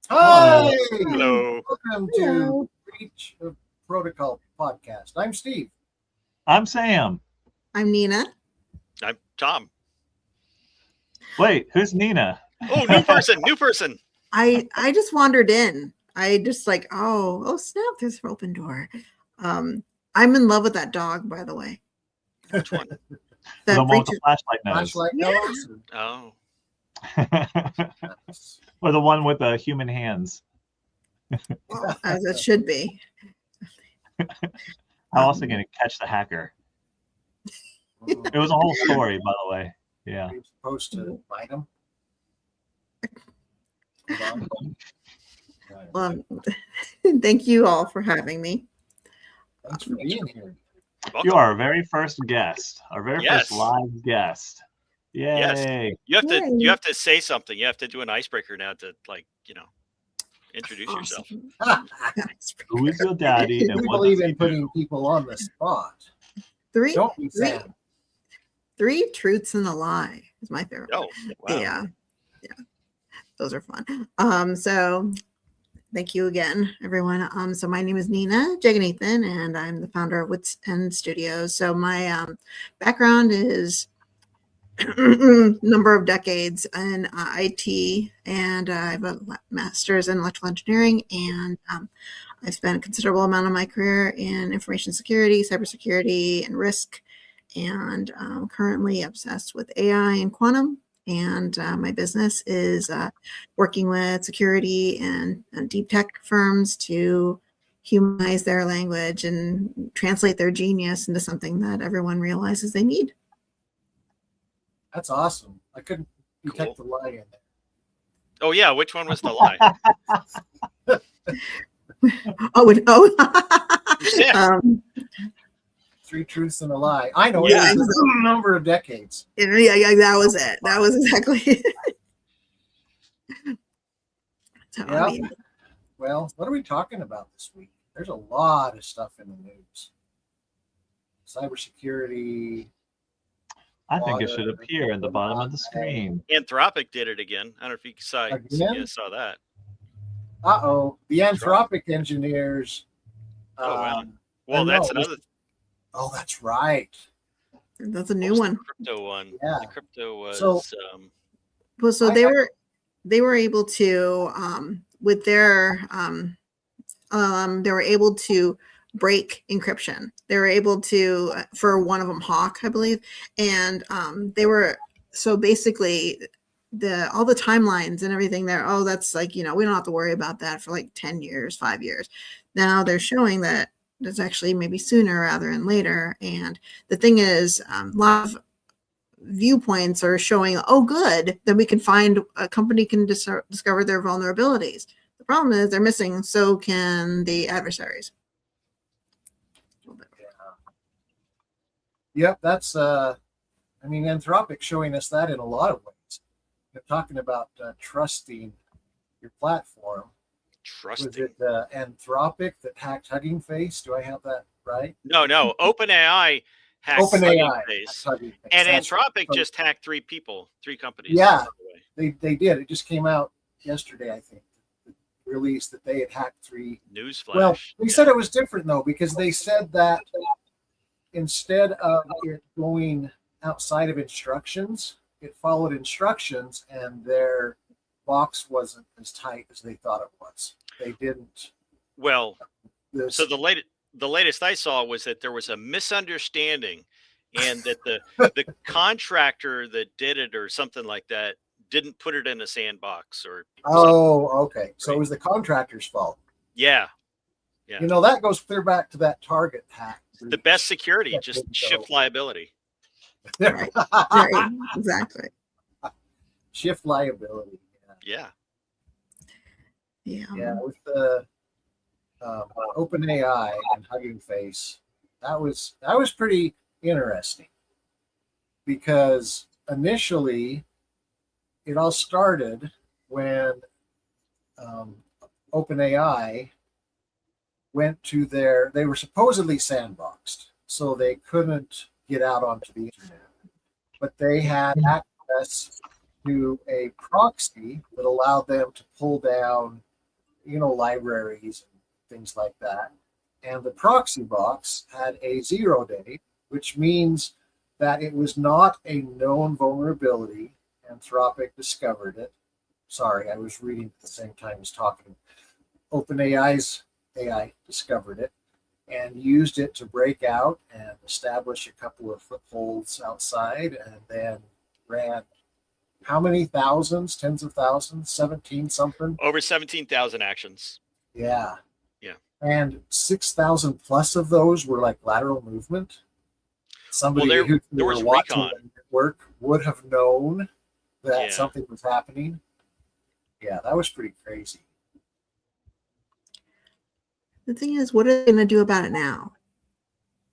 Hi! Hello. Welcome to Breach of Protocol podcast. I'm Steve. I'm Sam. I'm Nina. I'm Tom. Wait, who's Nina? Oh, new person. I just wandered in. I just like, oh snap, there's an open door. I'm in love with that dog, by the way. Which one? The one with the flashlight nose. Flashlight nose. Oh. Or the one with the human hands. Well, as it should be. How else are they going to catch the hacker? It was a whole story, by the way. Yeah. You're supposed to find him. Thank you all for having me. Thanks for being here. Welcome. You are our very first guest, our very first live guest. Yay. Yes. You have to say something. You have to do an icebreaker now to introduce yourself. Who is your daddy? We believe in putting people on the spot. Don't we, Sam? Three truths and a lie is my favorite. Oh, wow. Yeah. Those are fun. So thank you again, everyone. So my name is Nina Jagannathan, and I'm the founder of Wits End Studios. So my background is number of decades in IT, and I have a master's in electrical engineering, and I've spent a considerable amount of my career in information security, cybersecurity, and risk, and I'm currently obsessed with AI and quantum. And my business is working with security and deep tech firms to humanize their language and translate their genius into something that everyone realizes they need. That's awesome. I couldn't detect the lie in there. Oh, yeah. Which one was the lie? Three truths and a lie. I know. Yeah, it was a number of decades. Yeah, that was it. That was exactly it. So, yeah. I mean, well, what are we talking about this week? There's a lot of stuff in the news. Cybersecurity. I think it should appear at the bottom of the screen. Anthropic did it again. I don't know if you saw that. The Anthropic engineers. Oh, wow. Well, that's another. Oh, that's right. That's a new one. The crypto one. Yeah. The crypto was. So they were able to with their they were able to break encryption. They were able to, for one of them, Hawk, I believe, and they were, so basically all the timelines and everything there, that's like, we don't have to worry about that for like 10 years, 5 years. Now they're showing that it's actually maybe sooner rather than later. And the thing is, a lot of viewpoints are showing, good, then we can find, a company can discover their vulnerabilities. The problem is they're missing, so can the adversaries. Yep, that's Anthropic showing us that in a lot of ways. They're talking about trusting your platform. Trusting. Was it Anthropic that hacked Hugging Face? Do I have that right? No. OpenAI hacked Hugging Face. And Anthropic just hacked three companies. Yeah, they did. It just came out yesterday, I think. Released that they had hacked 3. Newsflash. Well, they said it was different though, because they said that instead of it going outside of instructions, it followed instructions, and their box wasn't as tight as they thought it was. They didn't. Well, so the latest I saw was that there was a misunderstanding, and that the contractor that did it or something like that didn't put it in a sandbox or. Okay. Right? So it was the contractor's fault. Yeah. That goes clear back to that Target hack. The best security, just shift liability. Right. Exactly. Shift liability. Yeah. With the OpenAI and Hugging Face, that was pretty interesting, because initially it all started when OpenAI went to they were supposedly sandboxed, so they couldn't get out onto the internet, but they had access to a proxy that allowed them to pull down, libraries and things like that. And the proxy box had a 0 day, which means that it was not a known vulnerability. Anthropic discovered it. Sorry, I was reading at the same time as talking. OpenAI's AI discovered it and used it to break out and establish a couple of footholds outside, and then ran how many thousands, tens of thousands, 17 something? Over 17,000 actions. Yeah. Yeah. And 6,000 plus of those were like lateral movement. Somebody who was watching the network would have known that something was happening. Yeah, that was pretty crazy. The thing is, what are they going to do about it now?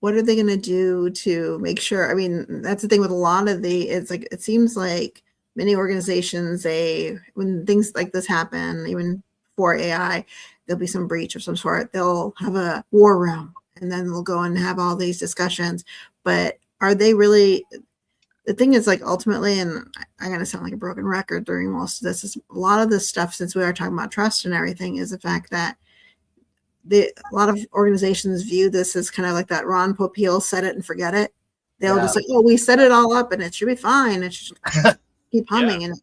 What are they going to do to make sure? I mean, that's the thing with a lot of it's like, it seems like many organizations, when things like this happen, even for AI, there'll be some breach of some sort. They'll have a war room, and then they'll go and have all these discussions. But are they really? The thing is, like, ultimately, and I'm going to sound like a broken record during most of this, is a lot of this stuff, since we are talking about trust and everything, is the fact that a lot of organizations view this as kind of like that Ron Popeil set it and forget it. They'll just like, oh, we set it all up and it should be fine. It should keep humming, and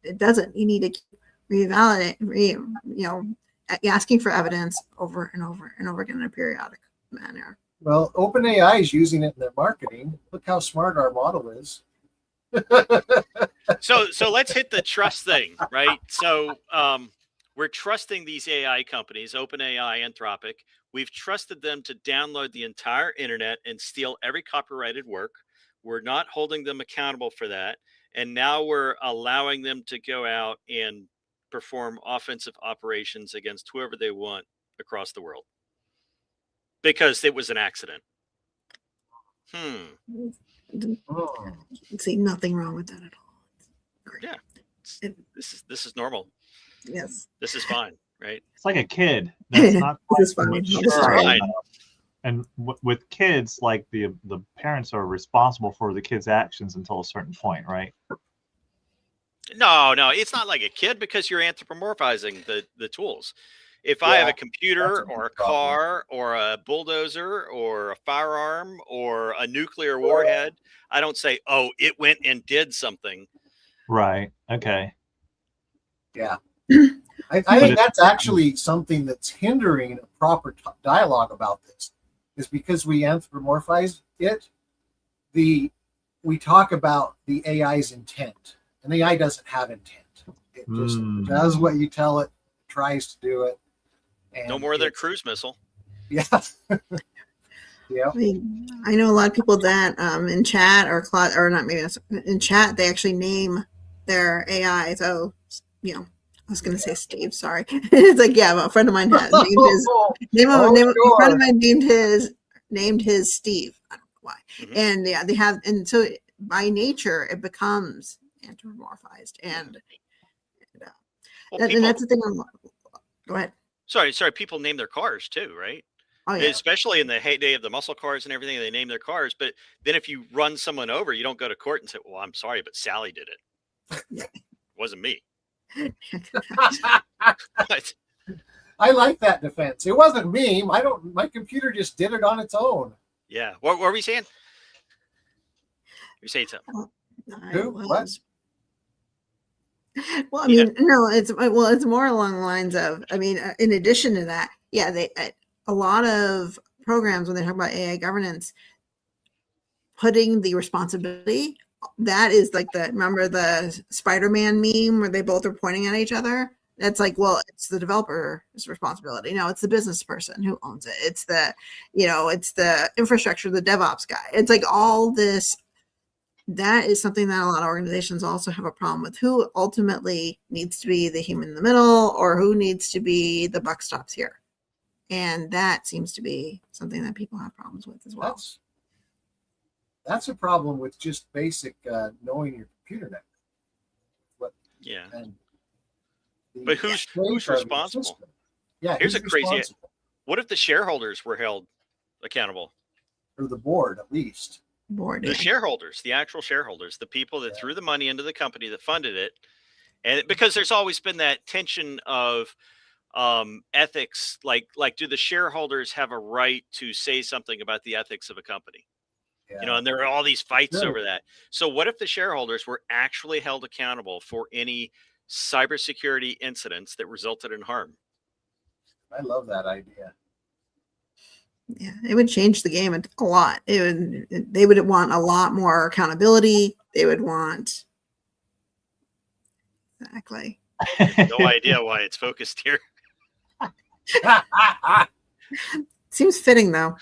it doesn't. You need to keep revalidate, asking for evidence over and over and over again in a periodic manner. Well, OpenAI is using it in their marketing. Look how smart our model is. So let's hit the trust thing, right? So we're trusting these AI companies, OpenAI, Anthropic. We've trusted them to download the entire internet and steal every copyrighted work. We're not holding them accountable for that. And now we're allowing them to go out and perform offensive operations against whoever they want across the world, because it was an accident. See nothing wrong with that at all. Great. Yeah, this is normal. Yes, this is fine, right? It's like a kid. That's not this is fine. This is fine. And with kids, like the parents are responsible for the kids' actions until a certain point, right? No, it's not like a kid, because you're anthropomorphizing the tools. If I have a computer or a car or a bulldozer or a firearm or a nuclear warhead, I don't say, oh, it went and did something. Right. Okay. Yeah. I think that's actually something that's hindering a proper dialogue about this, is because we anthropomorphize it. We talk about the AI's intent, and the AI doesn't have intent. It just does what you tell it, tries to do it. And no more than a cruise missile. Yeah. Yeah. I know a lot of people that in chat or not, maybe in chat, they actually name their AI. So, I was going to say Steve, sorry. It's like, a friend of mine has named his, a friend of mine named his Steve. I don't know why. Mm-hmm. And they have, and so by nature, it becomes anthropomorphized. And that's the thing. Go ahead. Sorry. People name their cars too, right? Oh, yeah. Especially in the heyday of the muscle cars and everything, they name their cars. But then if you run someone over, you don't go to court and say, well, I'm sorry, but Sally did it. It wasn't me. I like that defense. It wasn't me. My computer just did it on its own. Yeah. What were we saying? You saying something? Who? What? Well, I mean, no, it's more along the lines of, in addition to that, a lot of programs, when they talk about AI governance, putting the responsibility, that is like remember the Spider-Man meme where they both are pointing at each other? That's like, well, it's the developer's responsibility. No, it's the business person who owns it. It's it's the infrastructure, the DevOps guy. It's like all this. That is something that a lot of organizations also have a problem with. Who ultimately needs to be the human in the middle, or who needs to be the buck stops here? And that seems to be something that people have problems with as well. That's a problem with just basic knowing your computer network. But who's responsible? Yeah. Here's a crazy. What if the shareholders were held accountable? Or the board, at least. board. The shareholders, the actual shareholders, the people that threw the money into the company that funded it. And because there's always been that tension of ethics, like do the shareholders have a right to say something about the ethics of a company? And there are all these fights over that. So what if the shareholders were actually held accountable for any cybersecurity incidents that resulted in harm? I love that idea. Yeah, it would change the game a lot. They would want a lot more accountability. They would want exactly. No idea why it's focused here. Seems fitting though.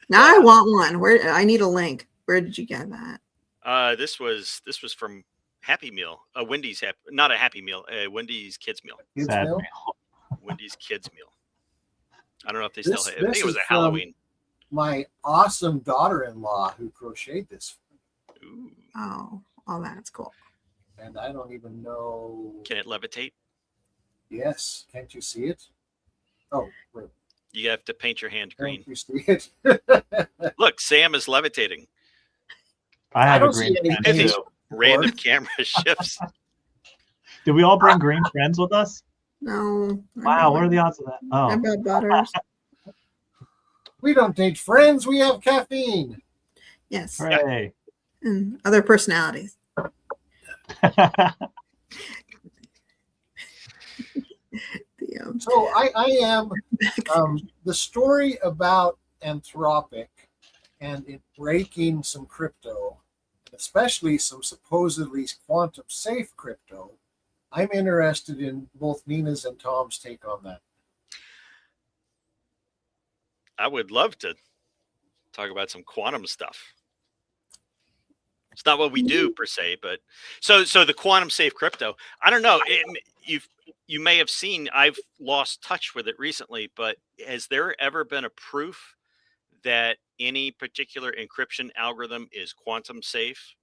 Now I want one. Where I need a link. Where did you get that? This was from Happy Meal, a Wendy's not a Happy Meal, a Wendy's kids meal. Wendy's kids meal. I don't know if they still have. I think it was a Halloween. My awesome daughter-in-law who crocheted this. Ooh. Oh, that's cool. And I don't even know. Can it levitate? Yes. Can't you see it? Oh, wait. You have to paint your hand green. Can't you see it? Look, Sam is levitating. I have a green friend too. Random camera shifts. Did we all bring green friends with us? No. Wow, what are the odds of that? Oh. I brought butters. We don't need friends. We have caffeine. Yes. Hooray. And other personalities. So I am the story about Anthropic and it breaking some crypto, especially some supposedly quantum safe crypto. I'm interested in both Nina's and Tom's take on that. I would love to talk about some quantum stuff. It's not what we do per se, but so the quantum safe crypto. I don't know. You may have seen. I've lost touch with it recently, but has there ever been a proof that any particular encryption algorithm is quantum safe?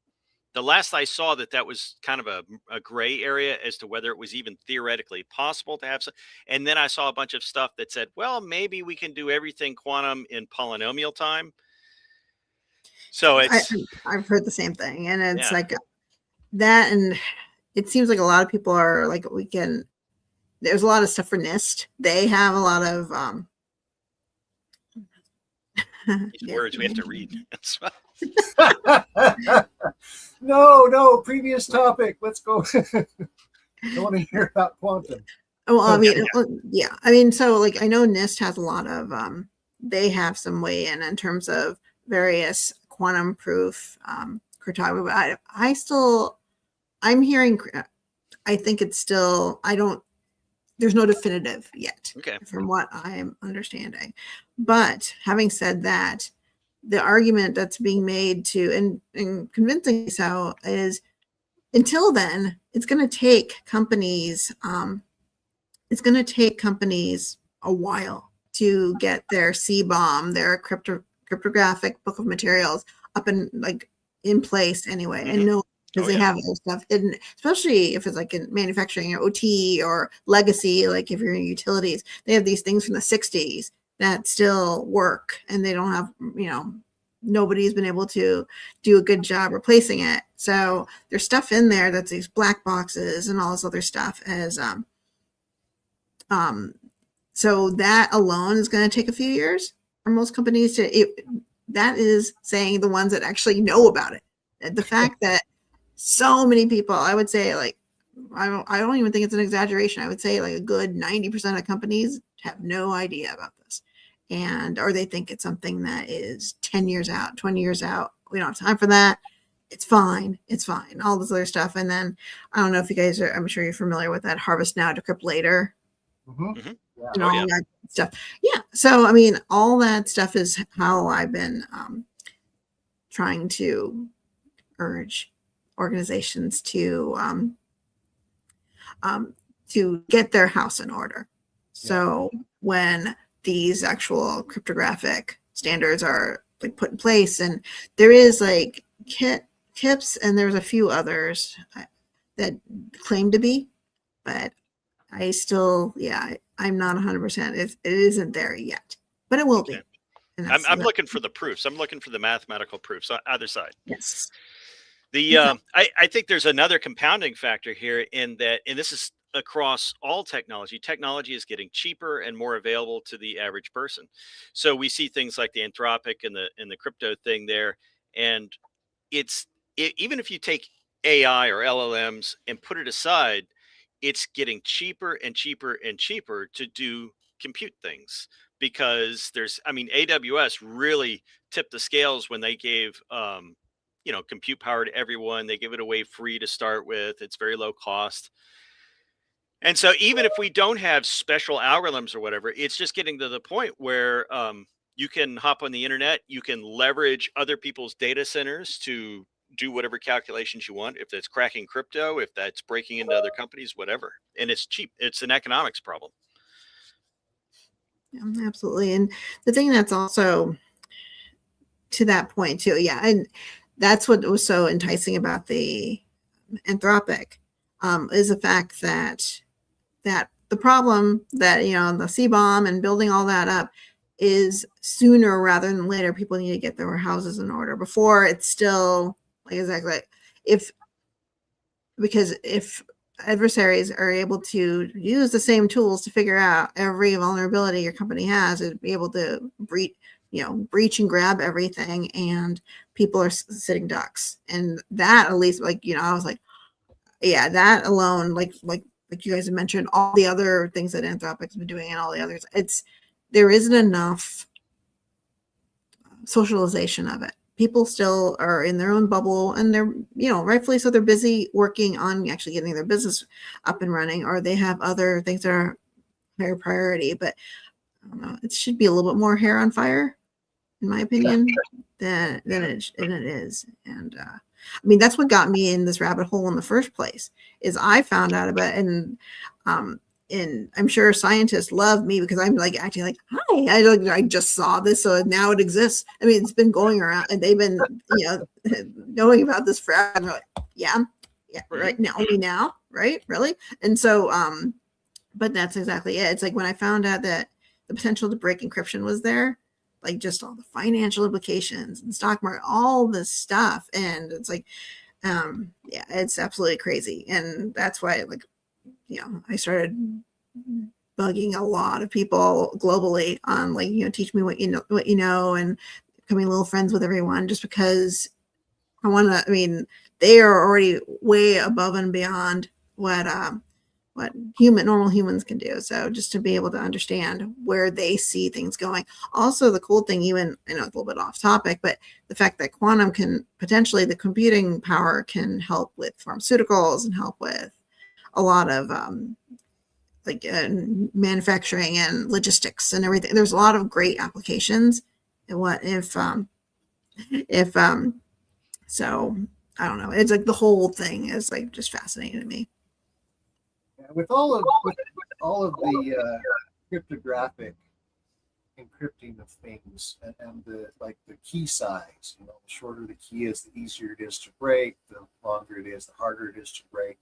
The last I saw that was kind of a gray area as to whether it was even theoretically possible to have some. And then I saw a bunch of stuff that said, well, maybe we can do everything quantum in polynomial time. So I've heard the same thing. And it's like that. And it seems like a lot of people are like, there's a lot of stuff for NIST. They have a lot of these words we have to read. No, previous topic. Let's go. I want to hear about quantum. Well, I mean, yeah. I mean, so like I know NIST has a lot of they have some way in terms of various quantum proof cryptography. But I'm hearing, I think it's still, there's no definitive yet from what I'm understanding. But having said that, the argument that's being made and convincing so is until then, it's going to take companies, a while to get their CBOM, their cryptographic book of materials up and like in place anyway. And no, because they have other stuff, and especially if it's like in manufacturing or OT or legacy, like if you're in utilities, they have these things from the 60s that still work, and they don't have, nobody's been able to do a good job replacing it. So there's stuff in there that's these black boxes and all this other stuff so that alone is going to take a few years for most companies that is saying the ones that actually know about it. The fact that so many people, I would say like, I don't even think it's an exaggeration. I would say like a good 90% of companies have no idea about this. Or they think it's something that is 10 years out, 20 years out. We don't have time for that. It's fine. It's fine. All this other stuff. And then I don't know if you guys I'm sure you're familiar with that harvest now, decrypt later. Mm-hmm. And all that stuff. Yeah. So, I mean, all that stuff is how I've been trying to urge organizations to get their house in order. So when these actual cryptographic standards are like put in place, and there is like KIPS and there's a few others that claim to be, but I still, I'm not 100%. It isn't there yet, but it will be. And I'm looking for the proofs. I'm looking for the mathematical proofs on either side. yes. I think there's another compounding factor here in that, and this is across all technology. Technology is getting cheaper and more available to the average person. So we see things like the Anthropic and the crypto thing there, and even if you take AI or LLMs and put it aside, it's getting cheaper and cheaper and cheaper to do compute things because AWS really tipped the scales when they gave compute power to everyone. They give it away free to start with. It's very low cost. And so even if we don't have special algorithms or whatever, it's just getting to the point where you can hop on the internet, you can leverage other people's data centers to do whatever calculations you want. If that's cracking crypto, if that's breaking into other companies, whatever. And it's cheap. It's an economics problem. Yeah, absolutely. And the thing that's also to that point too, yeah, and that's what was so enticing about the Anthropic is the fact that the problem that the C-bomb and building all that up is sooner rather than later. People need to get their houses in order before it's still like exactly because if adversaries are able to use the same tools to figure out every vulnerability your company has, it'd be able to breach and grab everything, and people are sitting ducks. And that, at least, I was like, yeah, that alone, like you guys have mentioned, all the other things that Anthropic's been doing and all the others, there isn't enough socialization of it. People still are in their own bubble, and they're, rightfully so, they're busy working on actually getting their business up and running, or they have other things that are higher priority. But I don't know, it should be a little bit more hair on fire, in my opinion, than it is. And that's what got me in this rabbit hole in the first place, is I found out about it, and I'm sure scientists love me because I'm like acting like, hi, I just saw this, so now it exists. It's been going around, and they've been, knowing about this forever. And they're like, yeah, right now, only now, right, really? And so, but that's exactly it. It's like when I found out that the potential to break encryption was there, like just all the financial implications and stock market, all this stuff, and it's like, yeah, it's absolutely crazy, and that's why, I started bugging a lot of people globally on teach me what you know, and becoming little friends with everyone, just because I want to. They are already way above and beyond what normal humans can do. So just to be able to understand where they see things going. Also, the cool thing, even, I know it's a little bit off topic, but the fact that quantum can potentially, the computing power can help with pharmaceuticals and help with a lot of manufacturing and logistics and everything. There's a lot of great applications. And what if so I don't know. It's like the whole thing is like just fascinating to me. With all of the cryptographic encrypting of things, and the key size, the shorter the key is, the easier it is to break, the longer it is, the harder it is to break.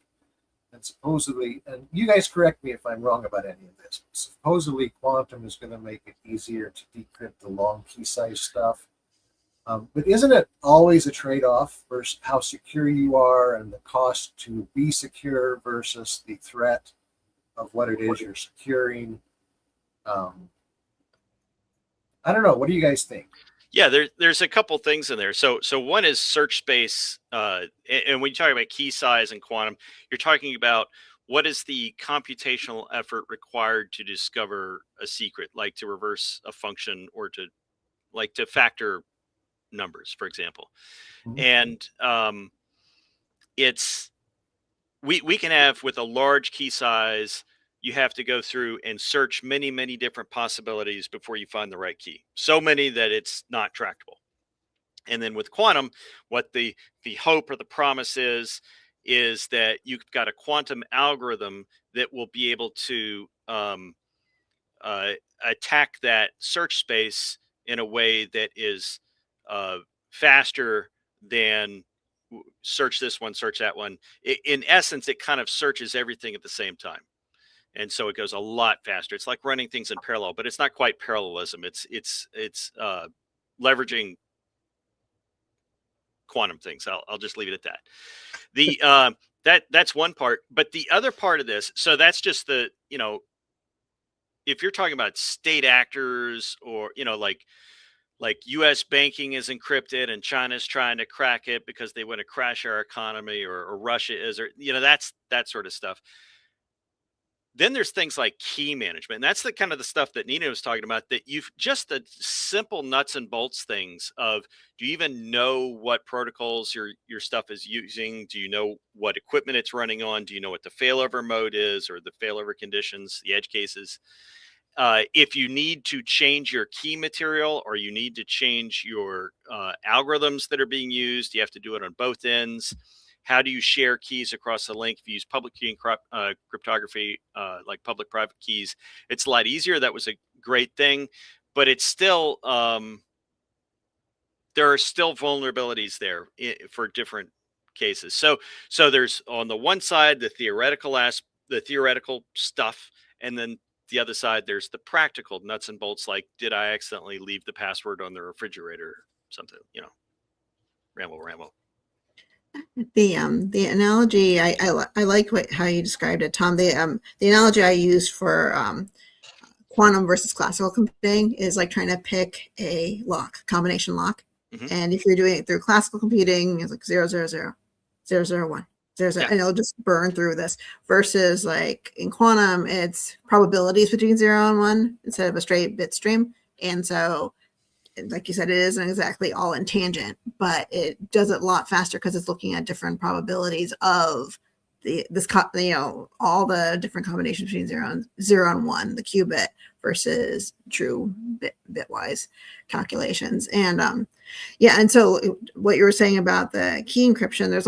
And supposedly, and you guys correct me if I'm wrong about any of this, supposedly quantum is going to make it easier to decrypt the long key size stuff. But isn't it always a trade-off versus how secure you are and the cost to be secure versus the threat of what it is you're securing? I don't know. What do you guys think? Yeah, there's a couple things in there. So one is search space, and when you talk about key size and quantum, you're talking about what is the computational effort required to discover a secret, like to reverse a function or to factor numbers, for example. Mm-hmm. And we can have, with a large key size, you have to go through and search many, many different possibilities before you find the right key. So many that it's not tractable. And then with quantum, what the hope or the promise is that you've got a quantum algorithm that will be able to attack that search space in a way that is faster than search this one, search that one. In essence, it kind of searches everything at the same time. And so it goes a lot faster. It's like running things in parallel, but it's not quite parallelism. It's leveraging quantum things. I'll just leave it at that. The that's one part, but the other part of this, so that's just the, if you're talking about state actors, or like US banking is encrypted and China's trying to crack it because they want to crash our economy, or Russia is, or that's that sort of stuff. Then there's things like key management. And that's the kind of the stuff that Nina was talking about, that you've just the simple nuts and bolts things of, do you even know what protocols your stuff is using? Do you know what equipment it's running on? Do you know what the failover mode is, or the failover conditions, the edge cases? If you need to change your key material, or you need to change your algorithms that are being used, you have to do it on both ends. How do you share keys across the link? If you use public key and cryptography, like public-private keys, it's a lot easier. That was a great thing, but it's still, there are still vulnerabilities there for different cases. So there's, on the one side, the theoretical stuff, and then the other side, there's the practical nuts and bolts, like, did I accidentally leave the password on the refrigerator or something, ramble. The analogy I like how you described it, Tom. The analogy I use for quantum versus classical computing is like trying to pick a combination lock. Mm-hmm. And if you're doing it through classical computing, it's like 0, 0, 0, 0, 0, 1, 0, 0, and it'll just burn through this. Versus like in quantum, it's probabilities between 0 and 1 instead of a straight bit stream. And so, like you said, it isn't exactly all in tangent, but it does it a lot faster because it's looking at different probabilities of all the different combinations between 0 and 1, the qubit versus true bitwise calculations. And and so what you were saying about the key encryption, there's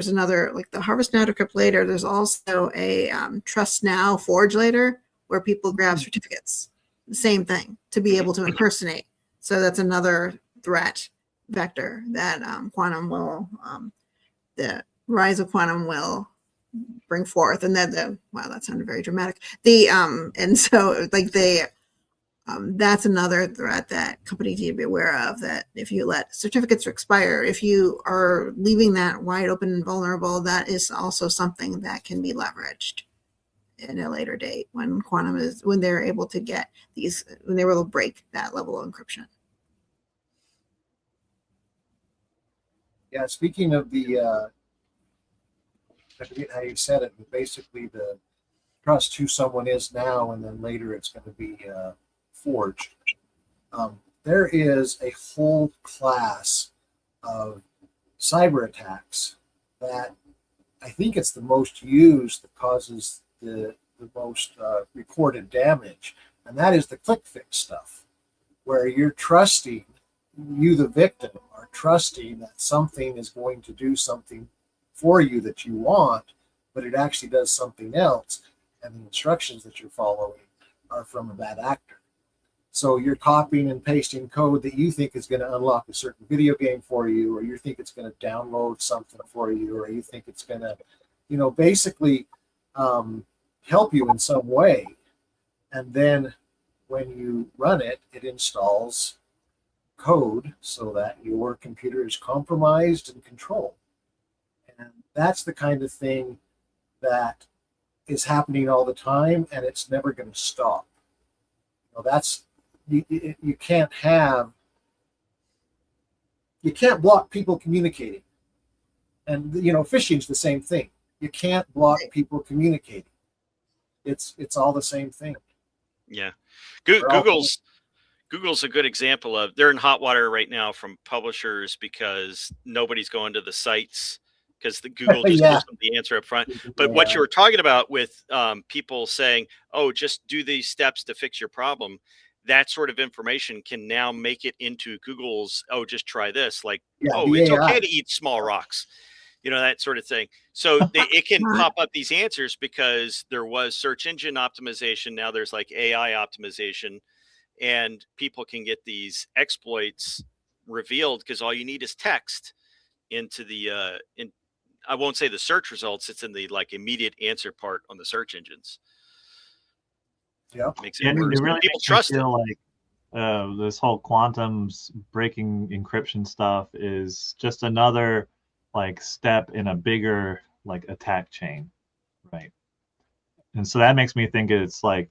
another, like the harvest now, decrypt later. There's also a trust now, forge later, where people grab certificates. The same thing, to be able to impersonate. So that's another threat vector that quantum will, the rise of quantum will bring forth. And then wow, that sounded very dramatic. And so like that's another threat that companies need to be aware of, that if you let certificates expire, if you are leaving that wide open and vulnerable, that is also something that can be leveraged in a later date when they're able to get when they will break that level of encryption. Yeah, speaking of I forget how you said it, but basically the trust who someone is now, and then later it's going to be forged. There is a whole class of cyber attacks that I think it's the most used, that causes the most recorded damage, and that is the click fix stuff, where you're trusting, you the victim are trusting that something is going to do something for you that you want, but it actually does something else, and the instructions that you're following are from a bad actor. So you're copying and pasting code that you think is going to unlock a certain video game for you, or you think it's going to download something for you, or you think it's going to, basically help you in some way. And then when you run it, it installs code so that your computer is compromised and controlled. And that's the kind of thing that is happening all the time, and it's never going to stop. You can't block people communicating. And phishing's the same thing. You can't block people communicating. It's all the same thing. Yeah. Google's a good example of, they're in hot water right now from publishers because nobody's going to the sites because the Google just gives them the answer up front. But what you were talking about with people saying, oh, just do these steps to fix your problem, that sort of information can now make it into Google's, oh, just try this. Like, it's okay to eat small rocks, that sort of thing. So it can pop up these answers because there was search engine optimization. Now there's like AI optimization, and people can get these exploits revealed because all you need is text into I won't say the search results. It's in the like immediate answer part on the search engines. Yep. Makes it worse. It really People makes trust me it. feel like this whole quantum breaking encryption stuff is just another like step in a bigger like attack chain, right? And so that makes me think it's like,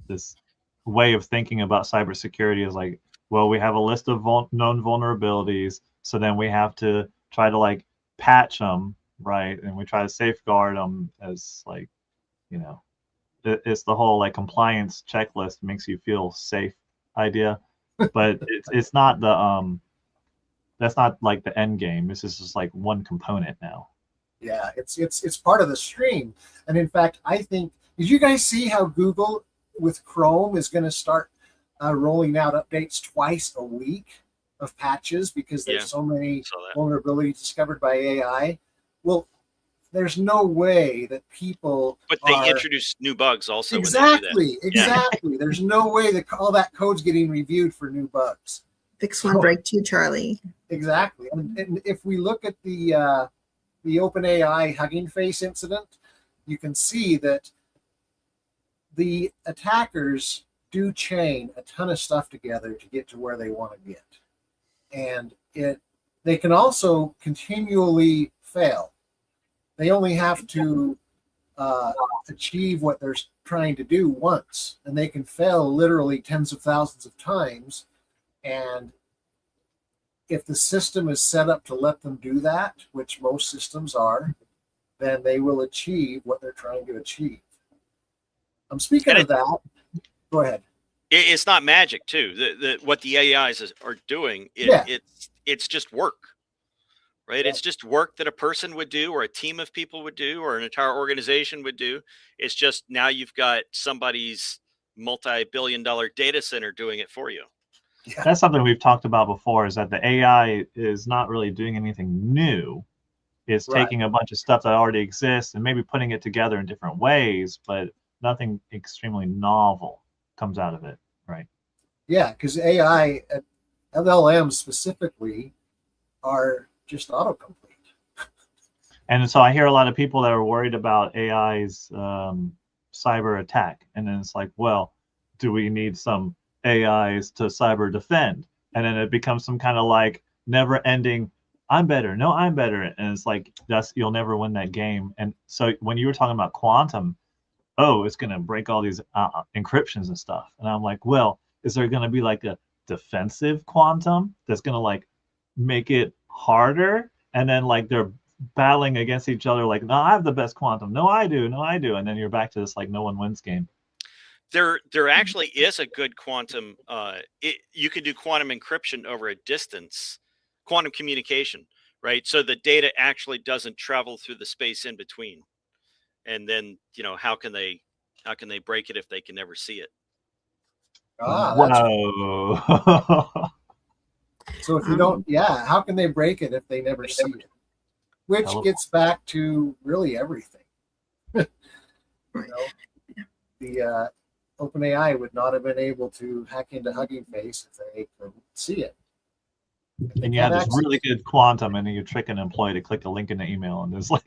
this way of thinking about cybersecurity is like, well, we have a list of known vulnerabilities, so then we have to try to like patch them, right? And we try to safeguard them as like, you know, it's the whole like compliance checklist makes you feel safe idea, but it's not the that's not like the end game. This is just like one component now. Yeah, it's part of the stream. And in fact, I think, did you guys see how Google with Chrome is going to start rolling out updates twice a week of patches because there's so many vulnerabilities discovered by AI? Well, there's no way that people. But they introduce new bugs also. Exactly, when they do that. exactly. There's no way that all that code's getting reviewed for new bugs. Fix one, break two, Charlie. Exactly. And if we look at the OpenAI Hugging Face incident, you can see that the attackers do chain a ton of stuff together to get to where they want to get. And they can also continually fail. They only have to achieve what they're trying to do once, and they can fail literally tens of thousands of times. And if the system is set up to let them do that, which most systems are, then they will achieve what they're trying to achieve. I'm speaking of that. Go ahead. It's not magic, too. What the AIs are doing, it's just work, right? Yeah. It's just work that a person would do, or a team of people would do, or an entire organization would do. It's just now you've got somebody's multi-billion-dollar data center doing it for you. Yeah. That's something we've talked about before, is that the AI is not really doing anything new. It's taking a bunch of stuff that already exists and maybe putting it together in different ways, but nothing extremely novel comes out of it, right? Yeah, because AI, LLMs specifically, are just autocomplete. And so I hear a lot of people that are worried about AI's cyber attack. And then it's like, well, do we need some AIs to cyber defend? And then it becomes some kind of like never ending, I'm better, no, I'm better. And it's like, you'll never win that game. And so when you were talking about quantum, it's going to break all these encryptions and stuff. And I'm like, well, is there going to be like a defensive quantum that's going to like make it harder? And then like they're battling against each other, like, no, I have the best quantum. No, I do. And then you're back to this like no one wins game. There actually is a good quantum. You could do quantum encryption over a distance, quantum communication, right? So the data actually doesn't travel through the space in between. And then, how can they break it if they can never see it? Whoa. So if you don't, how can they break it if they never see it? Which gets back to really everything. The OpenAI would not have been able to hack into Hugging Face if they couldn't see it. And you have this really good quantum, and then you trick an employee to click a link in the email, and it's like,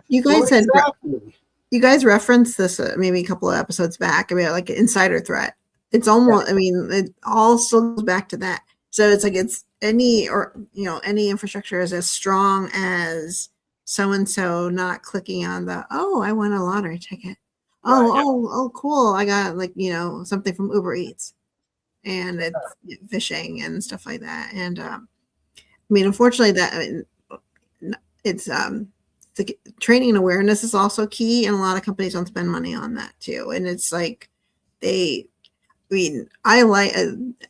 you guys referenced this maybe a couple of episodes back about like an insider threat. It's almost, it all still goes back to that. So it's like any infrastructure is as strong as so and so not clicking on the I won a lottery ticket. Oh, cool! I got something from Uber Eats. And it's phishing and stuff like that. And unfortunately, it's the training and awareness is also key, and a lot of companies don't spend money on that too. And it's like I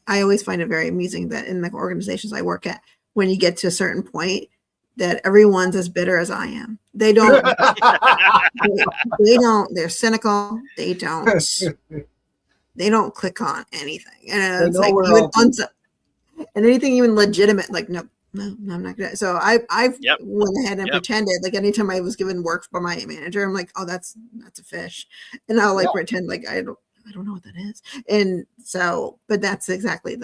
always find it very amusing that in the organizations I work at, when you get to a certain point, that everyone's as bitter as I am. They don't. they don't. They're cynical. They don't click on anything, and it's like and anything even legitimate, like no, I'm not gonna. So I've went ahead and pretended like anytime I was given work by my manager, I'm like, that's a fish, and I'll like pretend like I don't know what that is, and so, but that's exactly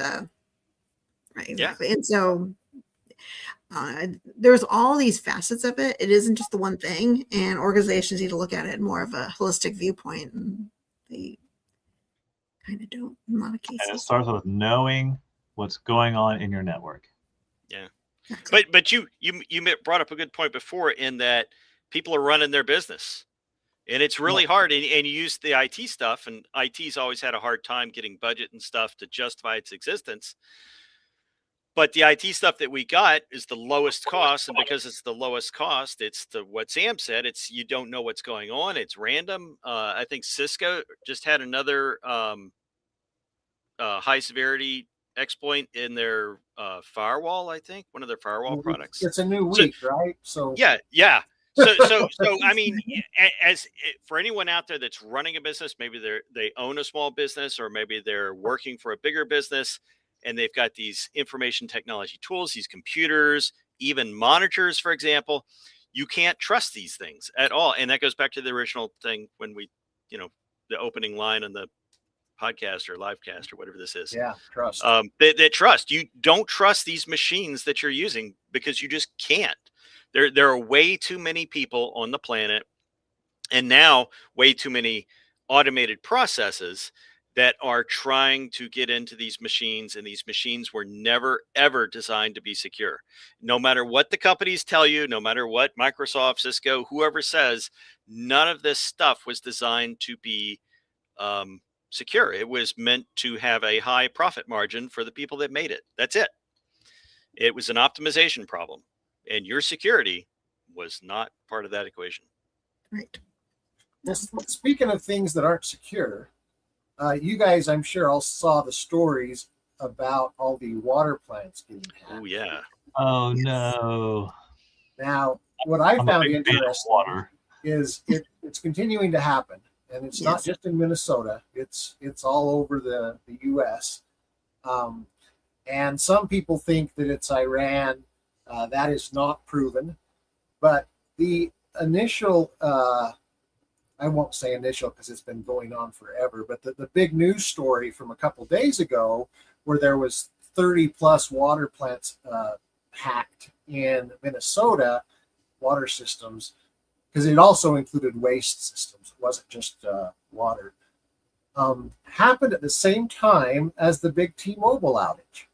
exactly, and so there's all these facets of it. It isn't just the one thing, and organizations need to look at it more of a holistic viewpoint, and they kind of don't in a lot of cases. And it starts with knowing what's going on in your network. Yeah. Exactly. But you brought up a good point before, in that people are running their business, and it's really hard. And you use the IT stuff, and IT's always had a hard time getting budget and stuff to justify its existence. But the IT stuff that we got is the lowest cost, and because it's the lowest cost, it's what Sam said. It's, you don't know what's going on. It's random. I think Cisco just had another high severity exploit in their firewall. I think one of their firewall products. It's a new week, right? So yeah. So I mean, as for anyone out there that's running a business, maybe they own a small business, or maybe they're working for a bigger business, and they've got these information technology tools, these computers, even monitors, for example. You can't trust these things at all, and that goes back to the original thing when we, the opening line on the podcast or live cast or whatever this is. Yeah, trust. That trust. You don't trust these machines that you're using, because you just can't. There are way too many people on the planet, and now way too many automated processes that are trying to get into these machines, and these machines were never, ever designed to be secure. No matter what the companies tell you, no matter what Microsoft, Cisco, whoever says, none of this stuff was designed to be secure. It was meant to have a high profit margin for the people that made it. That's it. It was an optimization problem, and your security was not part of that equation. Right. Well, speaking of things that aren't secure, you guys, I'm sure, all saw the stories about all the water plants getting hacked. Oh yeah. Oh Yes. no. Now, what I I'm a found big fan of interesting water. is it's continuing to happen, and it's not Yes. just in Minnesota. It's all over the U.S. And some people think that it's Iran. That is not proven, but the initial I won't say initial because it's been going on forever, but the big news story from a couple days ago, where there was 30 plus water plants hacked in Minnesota, water systems, because it also included waste systems. It wasn't just water. Happened at the same time as the big T-Mobile outage.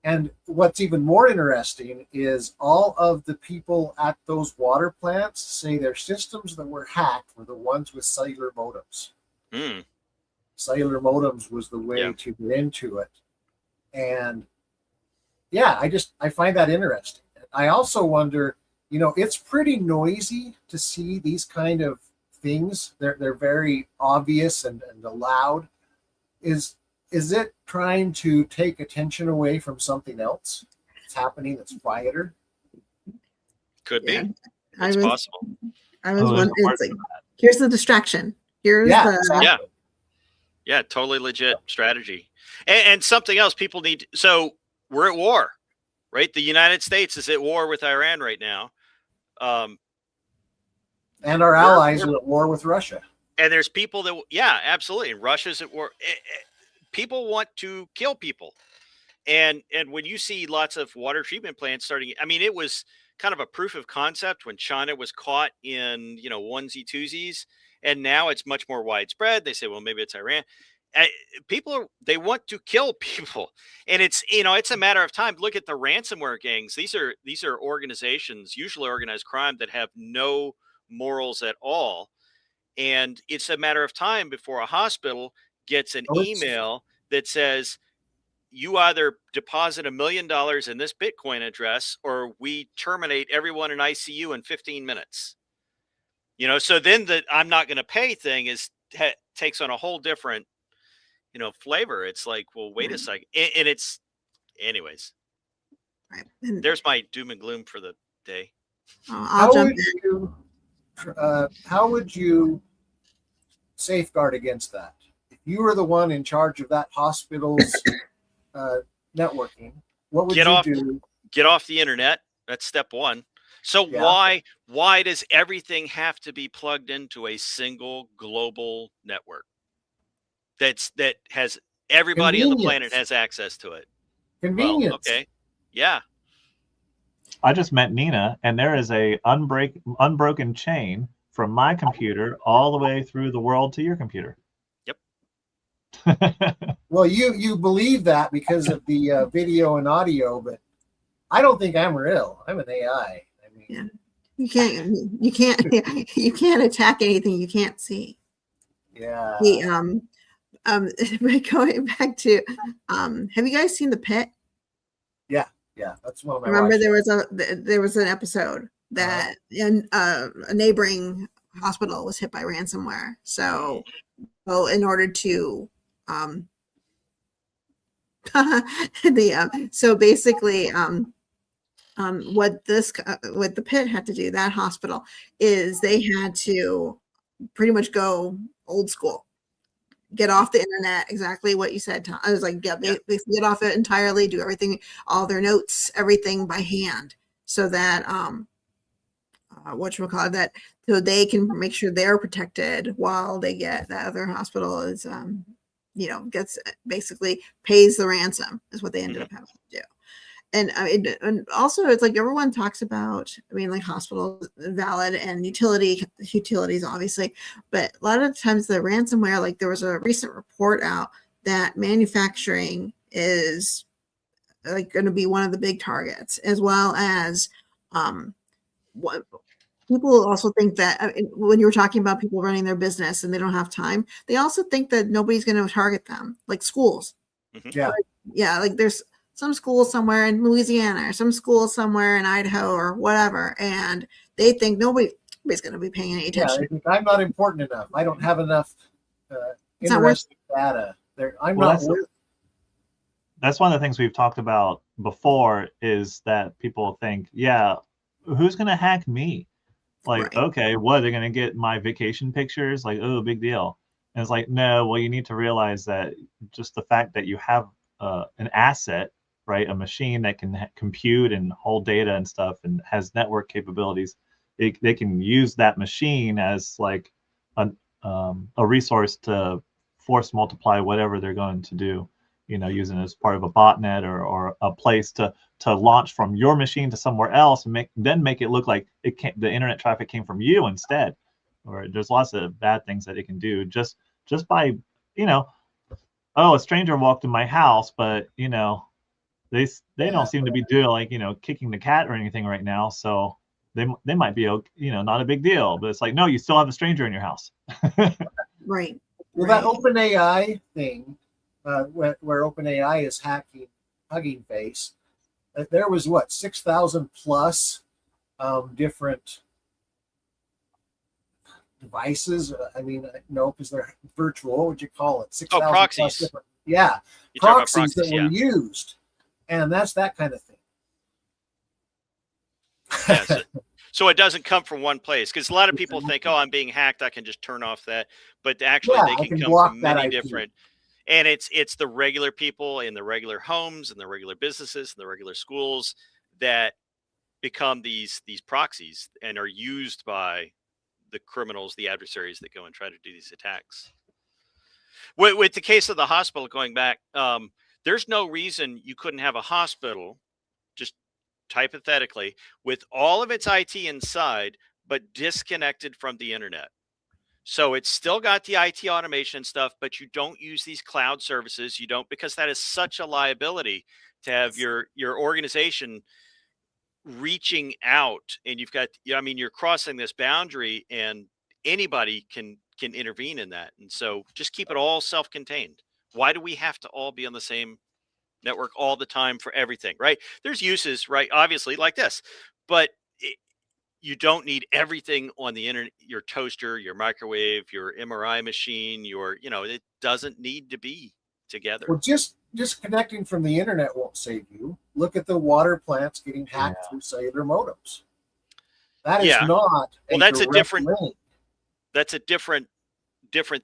And what's even more interesting is all of the people at those water plants say their systems that were hacked were the ones with cellular modems. Mm. Cellular modems was the way to get into it. And yeah, I find that interesting. I also wonder, it's pretty noisy to see these kind of things. They're very obvious and loud. Is it trying to take attention away from something else that's happening that's quieter? Could be. Yeah. It's possible. I was wondering, it's like, here's the distraction. Here's exactly. Yeah, totally legit strategy. And something else people need. So we're at war, right? The United States is at war with Iran right now. And our allies are at war with Russia. And there's people that, yeah, absolutely. Russia's at war. People want to kill people. And when you see lots of water treatment plants starting, I mean, it was kind of a proof of concept when China was caught in, onesie twosies. And now it's much more widespread. They say, well, maybe it's Iran. They want to kill people. And it's, it's a matter of time. Look at the ransomware gangs. These are organizations, usually organized crime, that have no morals at all. And it's a matter of time before a hospital gets an email that says, you either deposit $1 million in this Bitcoin address, or we terminate everyone in ICU in 15 minutes. So then the I'm not going to pay thing takes on a whole different, flavor. It's like, well, wait a second. And it's, anyways, there's my doom and gloom for the day. I'll jump in. How would you safeguard against that? If you were the one in charge of that hospital's networking, what would you do? Get off the internet. That's step one. So why does everything have to be plugged into a single global network that has everybody on the planet has access to it? Convenience. Well, okay. Yeah. I just met Nina, and there is a unbroken chain from my computer all the way through the world to your computer. Yep. Well, you believe that because of the video and audio, but I don't think I'm real. I'm an AI. I mean, Yeah. You can't attack anything you can't see. yeah. Going back to, have you guys seen The Pit? Yeah, that's one of my. Remember, there was an episode that a neighboring hospital was hit by ransomware. So, in order to so basically, what the Pit had to do, that hospital, is they had to pretty much go old school, get off the internet, exactly what you said, Tom. I was like, they get off it entirely, do everything, all their notes, everything by hand, so that whatchamacallit, that so they can make sure they're protected while they get that other hospital is gets basically pays the ransom, is what they ended up having to do. And also, it's like everyone talks about, I mean, like hospitals, valid, and utilities, obviously, but a lot of times the ransomware, like there was a recent report out that manufacturing is like going to be one of the big targets, as well as what people also think that when you were talking about people running their business and they don't have time, they also think that nobody's going to target them, like schools. Yeah, like there's some school somewhere in Louisiana or some school somewhere in Idaho or whatever, and they think nobody's going to be paying any attention. Yeah, I'm not important enough. I don't have enough interesting data. I'm not worth. That's one of the things we've talked about before, is that people think, yeah, who's going to hack me? Like, okay, what, they're going to get my vacation pictures? Like, oh, big deal. And it's like, no, well, you need to realize that just the fact that you have an asset, right, a machine that can compute and hold data and stuff and has network capabilities, they can use that machine as like a resource to force multiply whatever they're going to do, using it as part of a botnet or a place to launch from your machine to somewhere else and make it look like the internet traffic came from you instead. Or there's lots of bad things that it can do just by, oh, a stranger walked in my house, but they don't seem to be doing like, kicking the cat or anything right now, so they might be, not a big deal. But it's like, no, you still have a stranger in your house. Right. Well, that OpenAI thing, where OpenAI is hacking Hugging Face, there was 6,000 plus different devices. I mean, no, because they're virtual. What would you call it? 6,000 proxies. Different, proxies that were used, and that's that kind of thing. Yeah, so it doesn't come from one place, because a lot of people think, oh, I'm being hacked, I can just turn off that, but actually they can come from many different. And it's the regular people in the regular homes and the regular businesses and the regular schools that become these proxies and are used by the criminals, the adversaries that go and try to do these attacks. With the case of the hospital, going back, there's no reason you couldn't have a hospital, just hypothetically, with all of its IT inside, but disconnected from the internet. So it's still got the IT automation stuff, but you don't use these cloud services. You don't, because that is such a liability to have your organization reaching out, and you've got, you're crossing this boundary, and anybody can intervene in that. And so just keep it all self-contained. Why do we have to all be on the same network all the time for everything, right? There's uses, right? Obviously, like this, but you don't need everything on the internet, your toaster, your microwave, your MRI machine, it doesn't need to be together. Well, just connecting from the internet won't save you. Look at the water plants getting hacked through cellular modems. That is not that's a different link. That's a different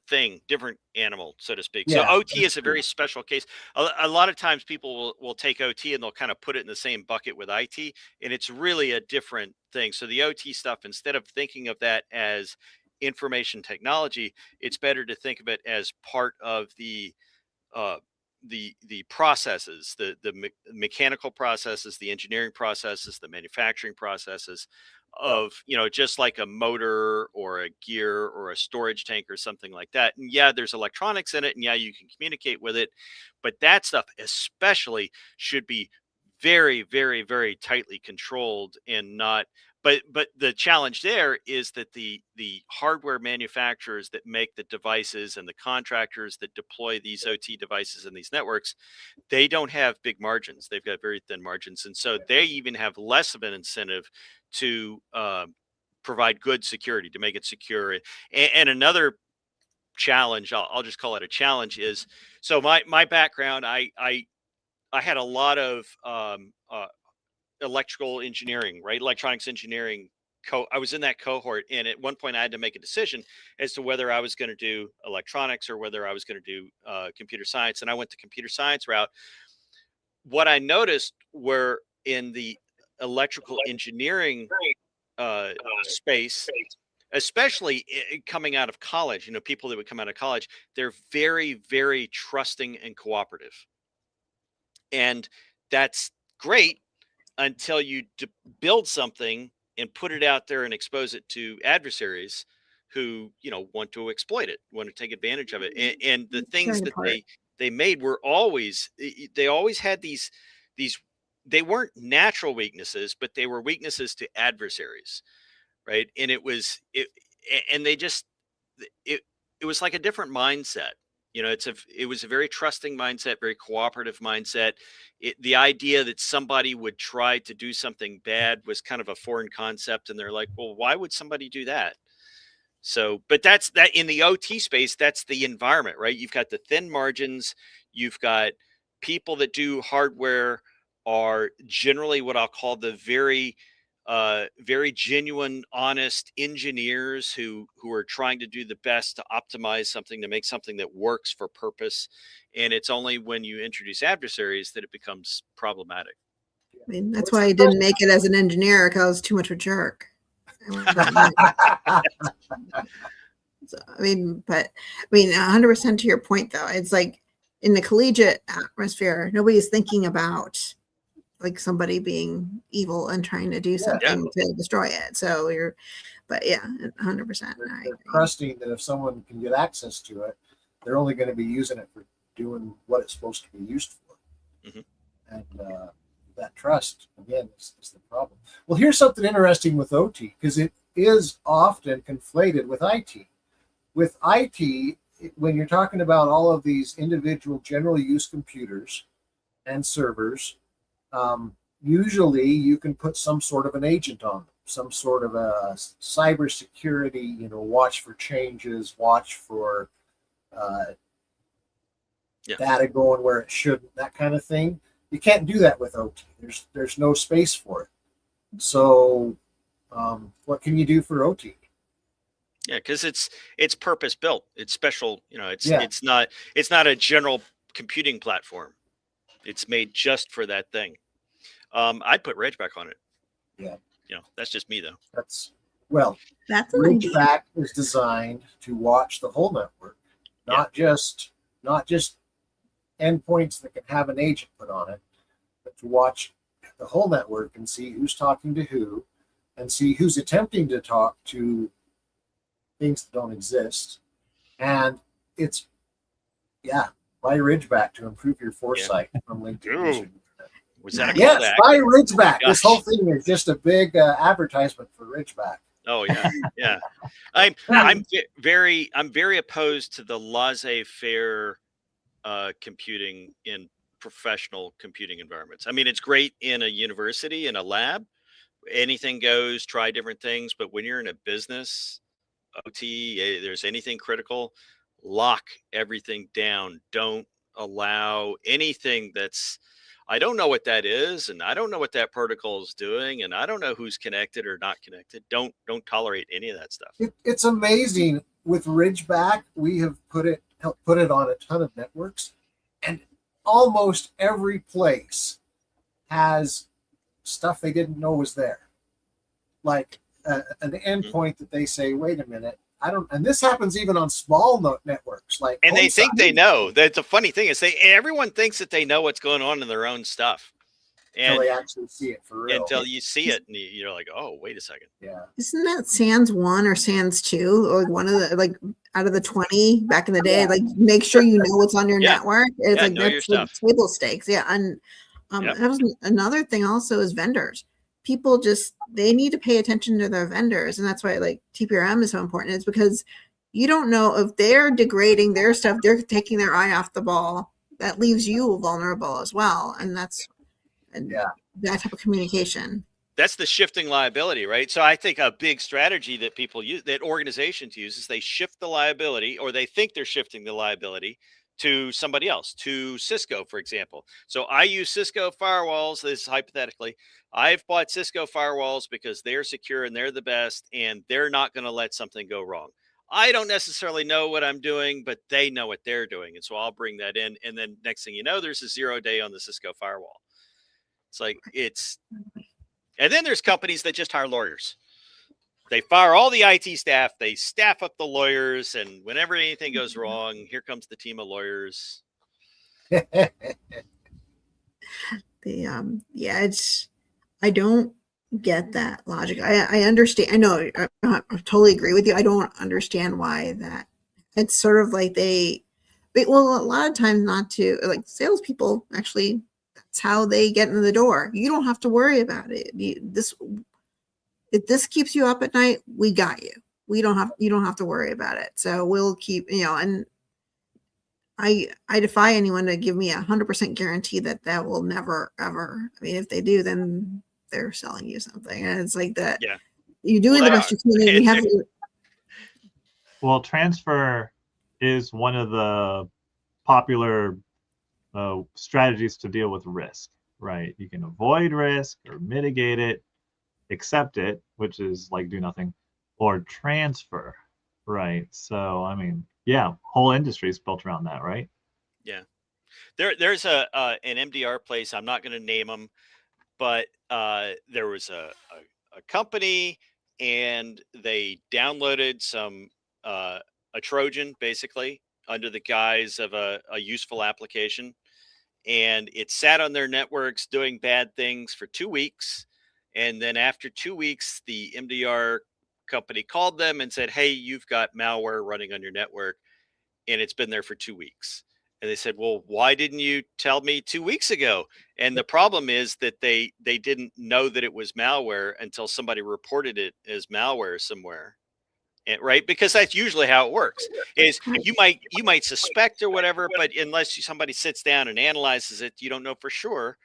thing, different animal, so to speak. So OT is a very special case. A lot of times people will take OT and they'll kind of put it in the same bucket with IT, and it's really a different thing. So the OT stuff, instead of thinking of that as information technology, it's better to think of it as part of the the processes, the mechanical processes, the engineering processes, the manufacturing processes of, just like a motor or a gear or a storage tank or something like that. And yeah, there's electronics in it, and yeah, you can communicate with it, but that stuff especially should be very, very, very tightly controlled and not. But the challenge there is that the hardware manufacturers that make the devices and the contractors that deploy these OT devices and these networks, they don't have big margins. They've got very thin margins, and so they even have less of an incentive to provide good security, to make it secure. And another challenge, I'll just call it a challenge, is so my background, I had a lot of electrical engineering, right? Electronics engineering. I was in that cohort, and at one point I had to make a decision as to whether I was going to do electronics or whether I was going to do computer science. And I went the computer science route. What I noticed were in the electrical engineering space, especially coming out of college, people that would come out of college, they're very, very trusting and cooperative. And that's great until you build something and put it out there and expose it to adversaries who, want to exploit it, want to take advantage of it. And the things that they made were they always had these, they weren't natural weaknesses, but they were weaknesses to adversaries. Right. And it was like a different mindset. It was a very trusting mindset, very cooperative mindset. The idea that somebody would try to do something bad was kind of a foreign concept. And they're like, well, why would somebody do that? So, but that's that in the OT space, that's the environment, right? You've got the thin margins. You've got people that do hardware are generally what I'll call the very genuine, honest engineers who are trying to do the best to optimize something, to make something that works for purpose. And it's only when you introduce adversaries that it becomes problematic. I mean, that's why I didn't make it as an engineer, because I was too much of a jerk. So, 100% to your point, though. It's like in the collegiate atmosphere, nobody's thinking about like somebody being evil and trying to do something to destroy it. So but yeah, 100%. They're trusting that if someone can get access to it, they're only going to be using it for doing what it's supposed to be used for. Mm-hmm. And that trust, again, is the problem. Well, here's something interesting with OT, because it is often conflated with IT. With IT, when you're talking about all of these individual general use computers and servers, usually you can put some sort of an agent on them, some sort of a cybersecurity, watch for changes, watch for data going where it shouldn't, that kind of thing. You can't do that with OT. There's no space for it. So what can you do for OT? Yeah, because it's purpose built. It's special. It's not a general computing platform. It's made just for that thing. I'd put Ridgeback on it. Yeah. That's just me though. That's Ridgeback is designed to watch the whole network, not just endpoints that can have an agent put on it, but to watch the whole network and see who's talking to who, and see who's attempting to talk to things that don't exist. And it's buy Ridgeback to improve your foresight from LinkedIn. Was that a yes, buy Ridgeback. This whole thing is just a big advertisement for Ridgeback. Oh yeah, yeah. I'm very opposed to the laissez-faire computing in professional computing environments. I mean, it's great in a university, in a lab, anything goes, try different things. But when you're in a business, OT, there's anything critical, lock everything down. Don't allow anything I don't know what that is, and I don't know what that protocol is doing, and I don't know who's connected or not connected. Don't tolerate any of that stuff. It's amazing. With Ridgeback, we have put it on a ton of networks, and almost every place has stuff they didn't know was there. Like an endpoint that they say, wait a minute, I don't, and this happens even on small networks like. And they think they know. That's a funny thing is everyone thinks that they know what's going on in their own stuff. Until they actually see it for real. Until you see it, and you're like, oh, wait a second. Yeah. Isn't that SANS 1 or SANS 2 or one of the, like, out of the 20 back in the day? Like, make sure you know what's on your network. It's like that's like table stakes. Yeah. And that was another thing also is vendors. People they need to pay attention to their vendors. And that's why like TPRM is so important. It's because you don't know if they're degrading their stuff, they're taking their eye off the ball. That leaves you vulnerable as well. And that's that type of communication. That's the shifting liability, right? So I think a big strategy that people use, that organizations use, is they shift the liability, or they think they're shifting the liability to somebody else, to Cisco, for example. So I use Cisco firewalls. This is hypothetically. I've bought Cisco firewalls because they're secure and they're the best, and they're not going to let something go wrong. I don't necessarily know what I'm doing, but they know what they're doing. And so I'll bring that in. And then next thing you know, there's a 0-day on the Cisco firewall. It's like and then there's companies that just hire lawyers. They fire all the IT staff, they staff up the lawyers, and whenever anything goes wrong, here comes the team of lawyers. I don't get that logic. I understand. I know. I totally agree with you. I don't understand why that. It's sort of like a lot of times not to, like, salespeople actually. That's how they get in the door. You don't have to worry about it. If this keeps you up at night, we got you. You don't have to worry about it. So we'll keep, and I defy anyone to give me 100% guarantee that will never, ever. I mean, if they do, then they're selling you something. And it's like that. Yeah. You're doing the best you can. You have to. Well, transfer is one of the popular strategies to deal with risk, right? You can avoid risk or mitigate it, accept it, which is like do nothing, or transfer, right? So, I mean, whole industry is built around that, right? Yeah. There's an MDR place. I'm not going to name them, but there was a company, and they downloaded some a Trojan, basically, under the guise of a useful application. And it sat on their networks doing bad things for 2 weeks. And then after 2 weeks, the MDR company called them and said, hey, you've got malware running on your network, and it's been there for 2 weeks. And they said, well, why didn't you tell me 2 weeks ago? And the problem is that they didn't know that it was malware until somebody reported it as malware somewhere. Right, because that's usually how it works. Is you might suspect or whatever, but unless somebody sits down and analyzes it, you don't know for sure.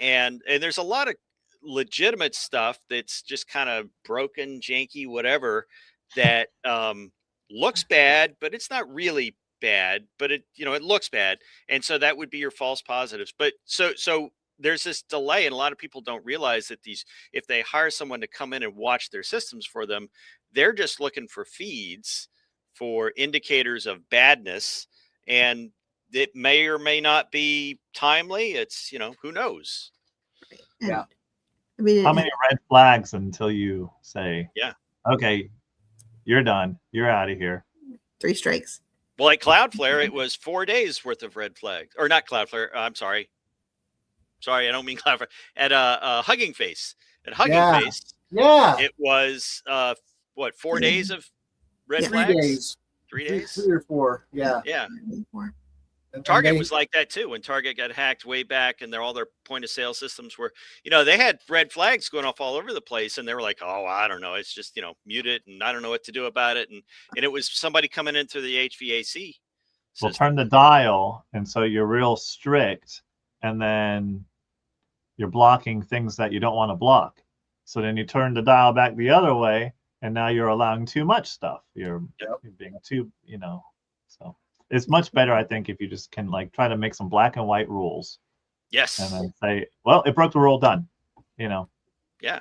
And there's a lot of legitimate stuff that's just kind of broken, janky, whatever, that looks bad, but it's not really bad. But it looks bad, and so that would be your false positives. But so there's this delay, and a lot of people don't realize that if they hire someone to come in and watch their systems for them, they're just looking for feeds for indicators of badness, and it may or may not be timely. It's, who knows? Yeah. I mean, how many red flags until you say, okay, you're done, you're out of here? 3 strikes. Well, at Cloudflare, it was 4 days worth of red flags, or not Cloudflare. I'm sorry. I don't mean Cloudflare. At Hugging Face. At Hugging Face, it was 4 days of red flags? 3 days? 3 or 4. Yeah. Yeah. 4. And Target was like that too. When Target got hacked way back, and all their point of sale systems were, they had red flags going off all over the place, and they were like, oh, I don't know. It's just, mute it, and I don't know what to do about it. And it was somebody coming in through the HVAC system. Well, turn the dial, and so you're real strict, and then you're blocking things that you don't want to block. So then you turn the dial back the other way, and now you're allowing too much stuff. You're being too, so it's much better, I think, if you just can try to make some black and white rules. Yes. And then say, well, it broke the rule, done. Yeah.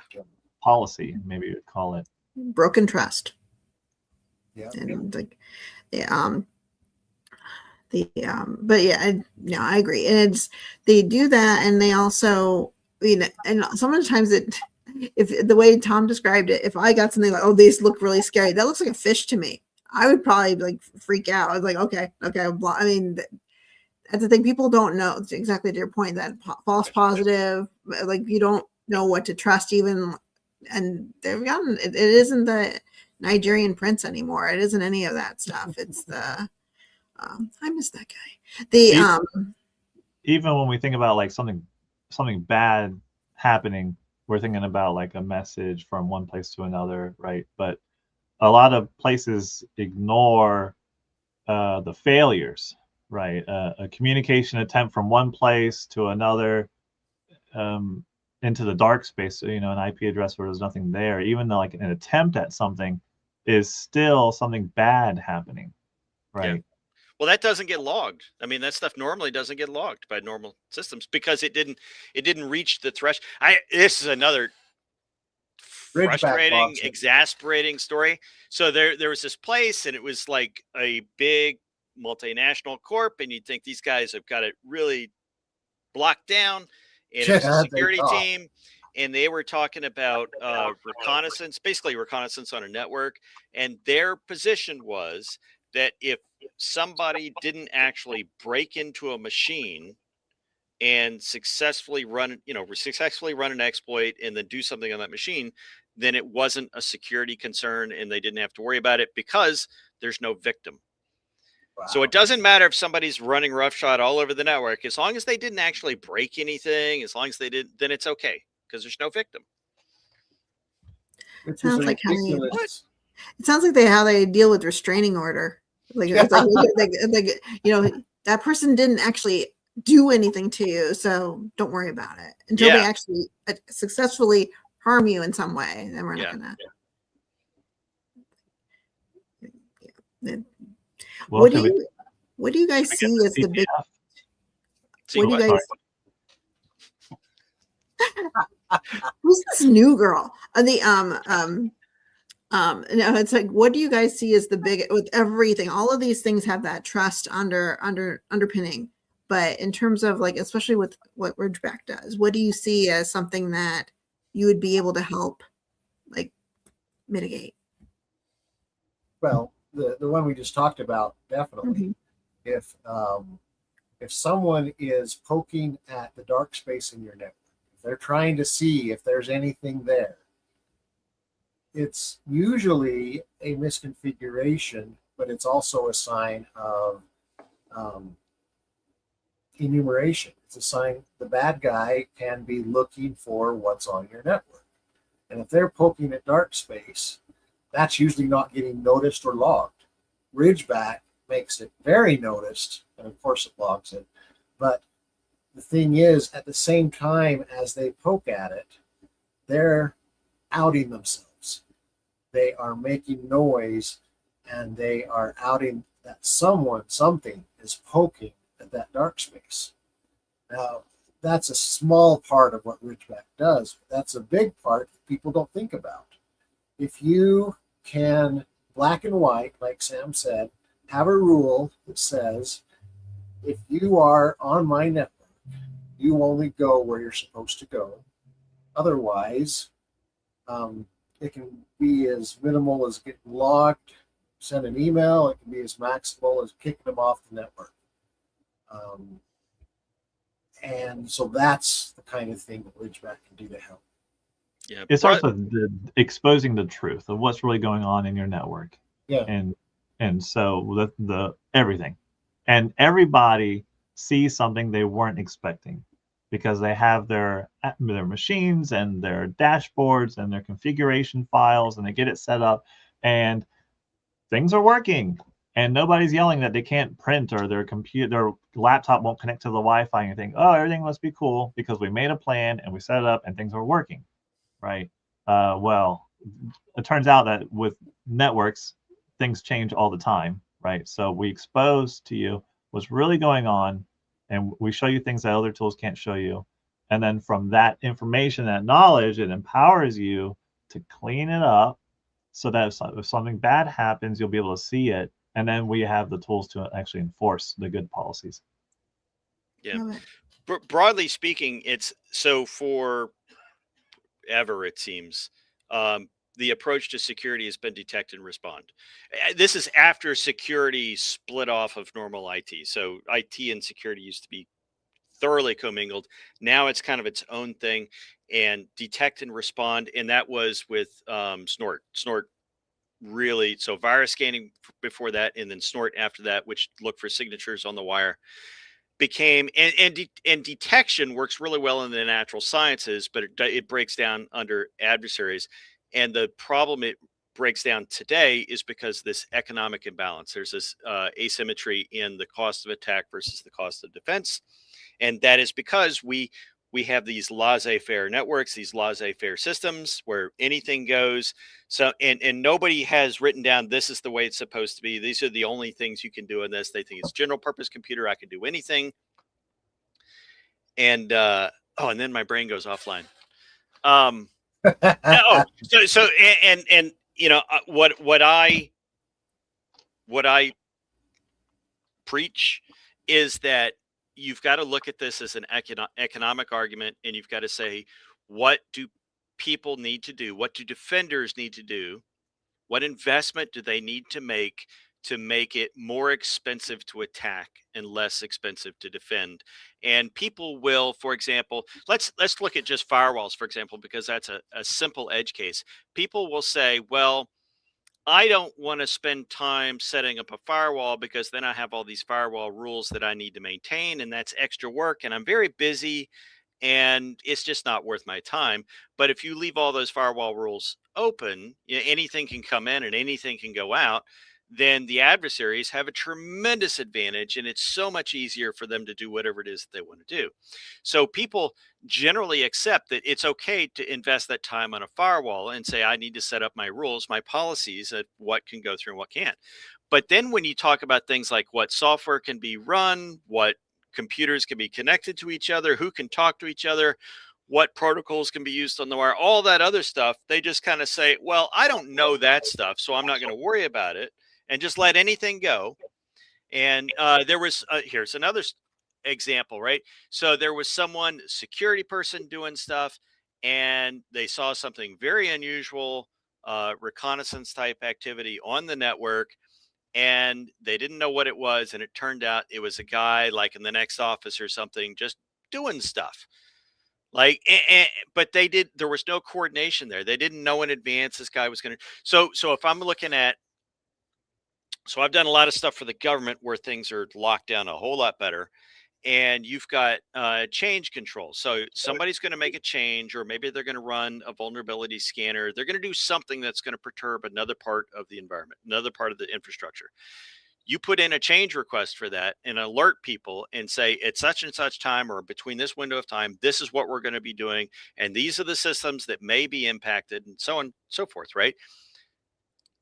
Policy, maybe you'd call it. Broken trust. Yeah. And but I agree. And they do that, and they also, and sometimes if the way Tom described it, if I got something like, oh, these look really scary, that looks like a fish to me. I would probably like freak out. I was like, okay. I mean, that's the thing. People don't know. It's exactly to your point, that false positive, like you don't know what to trust even. And they've gotten, it isn't the Nigerian prince anymore. It isn't any of that stuff. It's the, I miss that guy. Even when we think about like something bad happening, we're thinking about like a message from one place to another, right? But a lot of places ignore the failures, right? A communication attempt from one place to another, into the dark space, an IP address where there's nothing there, even though like an attempt at something is still something bad happening, right? Yeah. Well, that doesn't get logged. I mean, that stuff normally doesn't get logged by normal systems because it didn't reach the threshold. This is another frustrating, exasperating story. So there was this place, and it was like a big multinational corp, and you'd think these guys have got it really blocked down. And it was a security team, and they were talking about reconnaissance, basically reconnaissance on a network. And their position was that if somebody didn't actually break into a machine and successfully run an exploit and then do something on that machine, then it wasn't a security concern and they didn't have to worry about it because there's no victim. Wow. So it doesn't matter if somebody's running roughshod all over the network, as long as they didn't actually break anything, as long as they did, then it's okay because there's no victim. It sounds like it sounds like how they deal with restraining order. Like it's like that person didn't actually do anything to you, so don't worry about it until they actually successfully harm you in some way. Then we're not gonna. Well, what do you guys see as the big? What do you guys? Who's this new girl? No, it's like, what do you guys see as the big with everything? All of these things have that trust underpinning, but in terms of like, especially with what Ridgeback does, what do you see as something that you would be able to help, like, mitigate? Well, the one we just talked about, definitely. Mm-hmm. If someone is poking at the dark space in your network, if they're trying to see if there's anything there, it's usually a misconfiguration, but it's also a sign of enumeration. It's a sign the bad guy can be looking for what's on your network. And if they're poking at dark space, that's usually not getting noticed or logged. Ridgeback makes it very noticed, and of course it logs it. But the thing is, at the same time as they poke at it, they're outing themselves. They are making noise, and they are outing that something is poking at that dark space. Now, that's a small part of what Ridgeback does, but that's a big part that people don't think about. If you can, black and white, like Sam said, have a rule that says, if you are on my network, you only go where you're supposed to go. Otherwise, it can be as minimal as getting logged, send an email. It can be as maximal as kicking them off the network. And so that's the kind of thing that Ridgeback can do to help. Yeah, it starts with exposing the truth of what's really going on in your network. Yeah, and so the everything, and everybody sees something they weren't expecting because they have their machines and their dashboards and their configuration files, and they get it set up, and things are working, and nobody's yelling that they can't print or their laptop won't connect to the Wi-Fi, and you think, oh, everything must be cool because we made a plan and we set it up and things are working. Right. Well, it turns out that with networks, things change all the time. Right. So we expose to you what's really going on, and we show you things that other tools can't show you. And then from that information, that knowledge, it empowers you to clean it up so that if something bad happens, you'll be able to see it. And then we have the tools to actually enforce the good policies. Yeah. Broadly speaking, it's so for ever, it seems, the approach to security has been detect and respond. This is after security split off of normal IT. So IT and security used to be thoroughly commingled. Now it's kind of its own thing, and detect and respond. And that was with Snort. Snort really, so virus scanning before that, and then Snort after that, which looked for signatures on the wire, became, and detection works really well in the natural sciences, but it breaks down under adversaries. And the problem it breaks down today is because of this economic imbalance. There's this asymmetry in the cost of attack versus the cost of defense. And that is because we have these laissez-faire networks, these laissez-faire systems where anything goes. So, and nobody has written down, this is the way it's supposed to be. These are the only things you can do in this. They think it's general purpose computer. I can do anything. And, and then my brain goes offline. So you know, what I preach is that you've got to look at this as an economic argument, and you've got to say, what do people need to do? What do defenders need to do? What investment do they need to make it more expensive to attack and less expensive to defend? And people will, for example, let's look at just firewalls, for example, because that's a simple edge case. People will say, well, I don't want to spend time setting up a firewall because then I have all these firewall rules that I need to maintain, and that's extra work, and I'm very busy, and it's just not worth my time. But if you leave all those firewall rules open, you know, anything can come in and anything can go out, then the adversaries have a tremendous advantage, and it's so much easier for them to do whatever it is that they want to do. So people generally accept that it's okay to invest that time on a firewall and say, I need to set up my rules, my policies of what can go through and what can't. But then when you talk about things like what software can be run, what computers can be connected to each other, who can talk to each other, what protocols can be used on the wire, all that other stuff, they just kind of say, well, I don't know that stuff, so I'm not going to worry about it, and just let anything go. And there was, here's another example, right? So there was someone, security person doing stuff, and they saw something very unusual, reconnaissance type activity on the network, and they didn't know what it was. And it turned out it was a guy like in the next office or something, just doing stuff. Like, but there was no coordination there. They didn't know in advance this guy was going to. So if I'm looking at, so I've done a lot of stuff for the government where things are locked down a whole lot better, and you've got change control. So somebody's going to make a change, or maybe they're going to run a vulnerability scanner. They're going to do something that's going to perturb another part of the environment, another part of the infrastructure. You put in a change request for that and alert people and say, at such and such time, or between this window of time, this is what we're going to be doing. And these are the systems that may be impacted, and so on and so forth, right?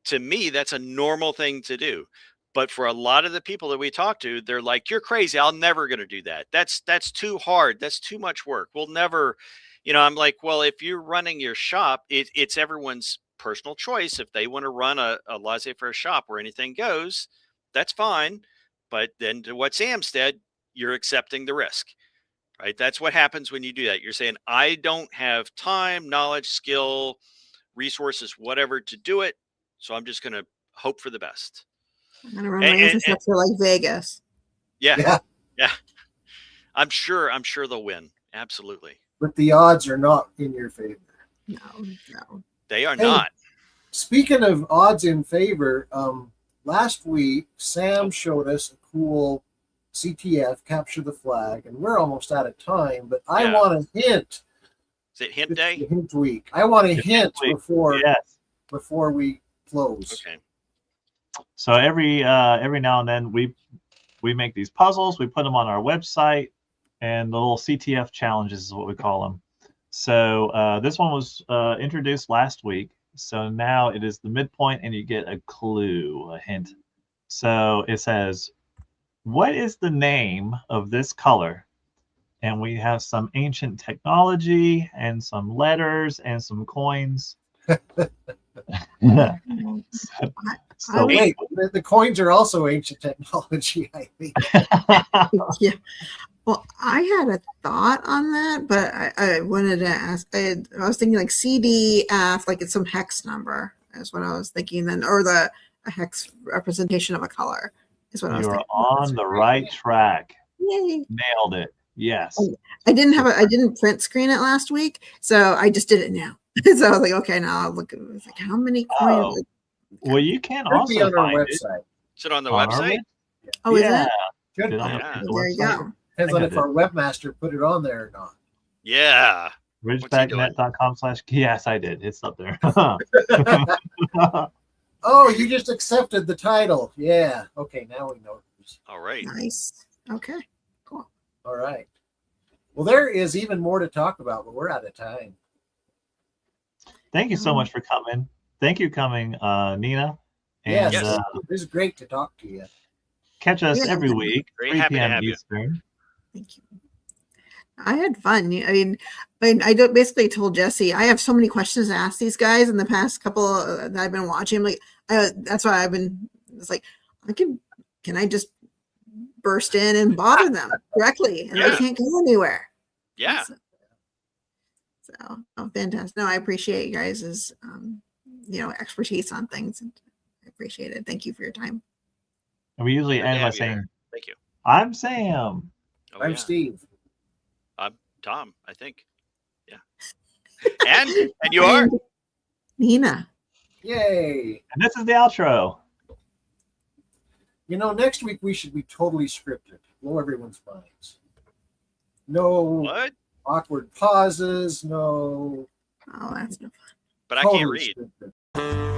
To me, that's a normal thing to do. But for a lot of the people that we talk to, they're like, you're crazy. I'm never going to do that. That's too hard. That's too much work. We'll never, you know, I'm like, well, if you're running your shop, it's everyone's personal choice. If they want to run a laissez-faire shop where anything goes, that's fine. But then to what Sam said, you're accepting the risk, right? That's what happens when you do that. You're saying, I don't have time, knowledge, skill, resources, whatever to do it. So I'm just going to hope for the best. I'm going to run my infrastructure like Vegas. Yeah. I'm sure they'll win. Absolutely. But the odds are not in your favor. No. They are not. Speaking of odds in favor, last week, Sam showed us a cool CTF, capture the flag, and we're almost out of time, but I want a hint. Is it hint day? Hint week. I want a hint before we close. Okay. So every now and then we make these puzzles, we put them on our website, and the little CTF challenges is what we call them. So this one was introduced last week. So now it is the midpoint, and you get a clue, a hint. So it says, what is the name of this color? And we have some ancient technology and some letters and some coins. So wait, the coins are also ancient technology, I think. Yeah, Well, I had a thought on that, but I wanted to ask. I was thinking like CDF, like it's some hex number, is what I was thinking then, or a hex representation of a color is what I was You're thinking. on the right track. Yay! Nailed it. Yes. I didn't print screen it last week, so I just did it now. So I was like, okay, now I'll look. It's like how many coins? Oh. Well, you can Should be also on our find it website. Is it on the on our website? Oh, is Yeah. it? Should Did be. I Yeah. update the There you website? go. Depends I on think if I our webmaster put it on there or not. Yeah. Ridgebacknet.com/ yes, I did. It's up there. Oh, you just accepted the title. Yeah. Okay, now we know. All right. Nice. Okay. Cool. All right. Well, there is even more to talk about, but we're out of time. Thank you so much for coming. Thank you coming, Nina. And Yes, this is great to talk to you. catch us Yeah. every week, Very 3 happy to p.m. have you. Eastern. Thank you. I had fun. I basically told Jesse I have so many questions to ask these guys in the past couple that I've been watching. Like, that's why I've been. It's like can I just burst in and bother them directly, and they can't go anywhere. Yeah. So fantastic. No, I appreciate you guys' expertise on things, and I appreciate it. Thank you for your time. And we usually Good to end by have you saying, here. Thank you. I'm Sam. Oh, I'm yeah. Steve. I'm Tom, I think. Yeah. And you are Nina. Yay. And this is the outro. Next week we should be totally scripted. Blow everyone's minds. No what? awkward pauses. No. Oh, that's no fun. But I can't Totally read. scripted.